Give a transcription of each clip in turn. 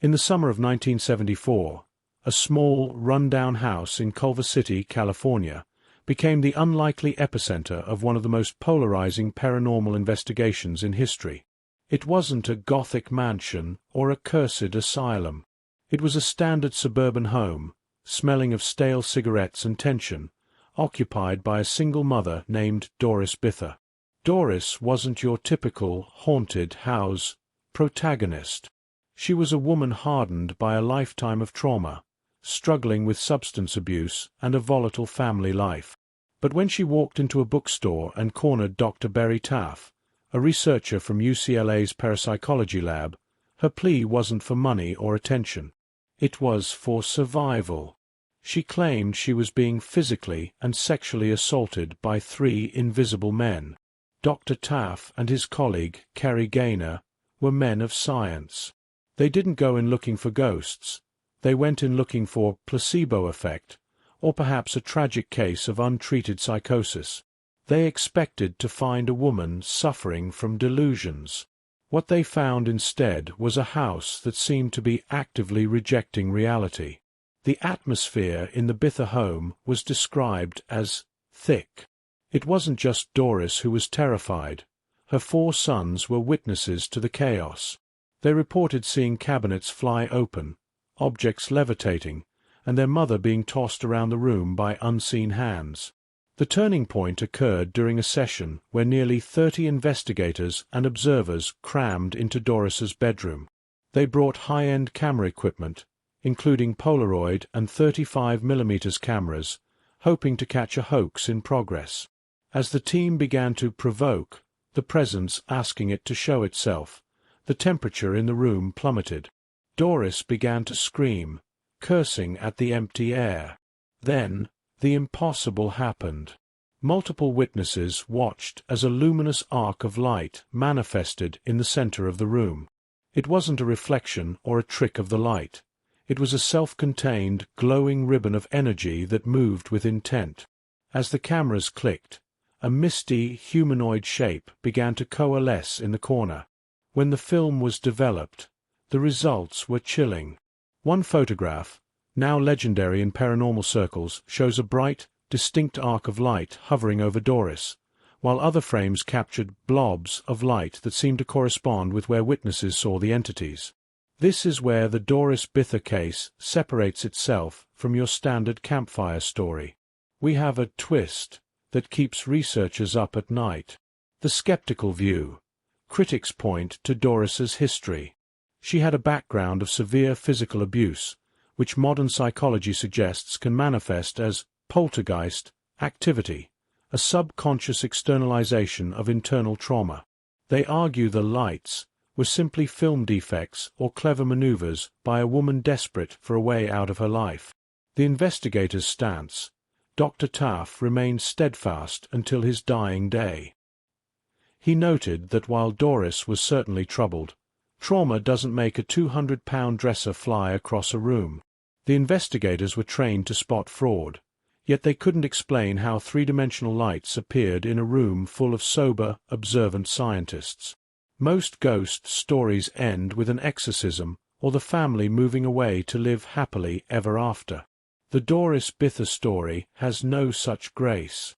In the summer of 1974, a small, run-down house in Culver City, California, became the unlikely epicenter of one of the most polarizing paranormal investigations in history. It wasn't a Gothic mansion or a cursed asylum. It was a standard suburban home, smelling of stale cigarettes and tension, occupied by a single mother named Doris Bither. Doris wasn't your typical haunted house protagonist. She was a woman hardened by a lifetime of trauma, struggling with substance abuse and a volatile family life. But when she walked into a bookstore and cornered Dr. Barry Taff, a researcher from UCLA's parapsychology lab, her plea wasn't for money or attention. It was for survival. She claimed she was being physically and sexually assaulted by 3 invisible men. Dr. Taff and his colleague, Carrie Gaynor, were men of science. They didn't go in looking for ghosts. They went in looking for placebo effect, or perhaps a tragic case of untreated psychosis. They expected to find a woman suffering from delusions. What they found instead was a house that seemed to be actively rejecting reality. The atmosphere in the Bither home was described as thick. It wasn't just Doris who was terrified. Her 4 sons were witnesses to the chaos. They reported seeing cabinets fly open, objects levitating, and their mother being tossed around the room by unseen hands. The turning point occurred during a session where nearly 30 investigators and observers crammed into Doris's bedroom. They brought high-end camera equipment, including Polaroid and 35mm cameras, hoping to catch a hoax in progress. As the team began to provoke, the presence asking it to show itself, the temperature in the room plummeted. Doris began to scream, cursing at the empty air. Then, the impossible happened. Multiple witnesses watched as a luminous arc of light manifested in the center of the room. It wasn't a reflection or a trick of the light. It was a self-contained, glowing ribbon of energy that moved with intent. As the cameras clicked, a misty, humanoid shape began to coalesce in the corner. When the film was developed, the results were chilling. One photograph, now legendary in paranormal circles, shows a bright, distinct arc of light hovering over Doris, while other frames captured blobs of light that seemed to correspond with where witnesses saw the entities. This is where the Doris Bither case separates itself from your standard campfire story. We have a twist that keeps researchers up at night. The skeptical view. Critics point to Doris's history. She had a background of severe physical abuse, which modern psychology suggests can manifest as poltergeist activity, a subconscious externalization of internal trauma. They argue the lights were simply film defects or clever maneuvers by a woman desperate for a way out of her life. The investigator's stance. Dr. Taff remained steadfast until his dying day. He noted that while Doris was certainly troubled, trauma doesn't make a 200-pound dresser fly across a room. The investigators were trained to spot fraud, yet they couldn't explain how 3-dimensional lights appeared in a room full of sober, observant scientists. Most ghost stories end with an exorcism or the family moving away to live happily ever after. The Doris Bither story has no such grace.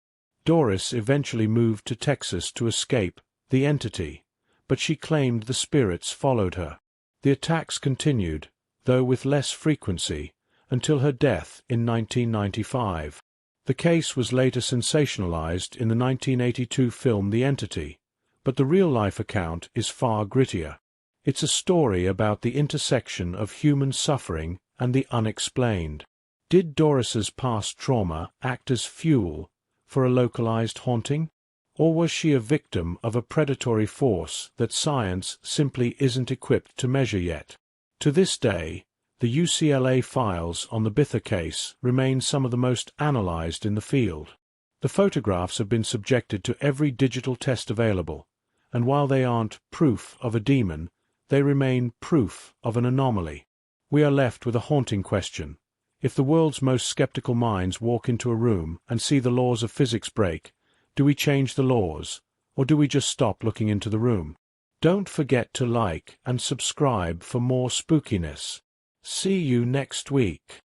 Doris eventually moved to Texas to escape the entity, but she claimed the spirits followed her. The attacks continued, though with less frequency, until her death in 1995. The case was later sensationalized in the 1982 film The Entity, but the real-life account is far grittier. It's a story about the intersection of human suffering and the unexplained. Did Doris's past trauma act as fuel for a localized haunting? Or was she a victim of a predatory force that science simply isn't equipped to measure yet? To this day, the UCLA files on the Bither case remain some of the most analyzed in the field. The photographs have been subjected to every digital test available, and while they aren't proof of a demon, they remain proof of an anomaly. We are left with a haunting question. If the world's most skeptical minds walk into a room and see the laws of physics break, do we change the laws, or do we just stop looking into the room? Don't forget to like and subscribe for more spookiness. See you next week.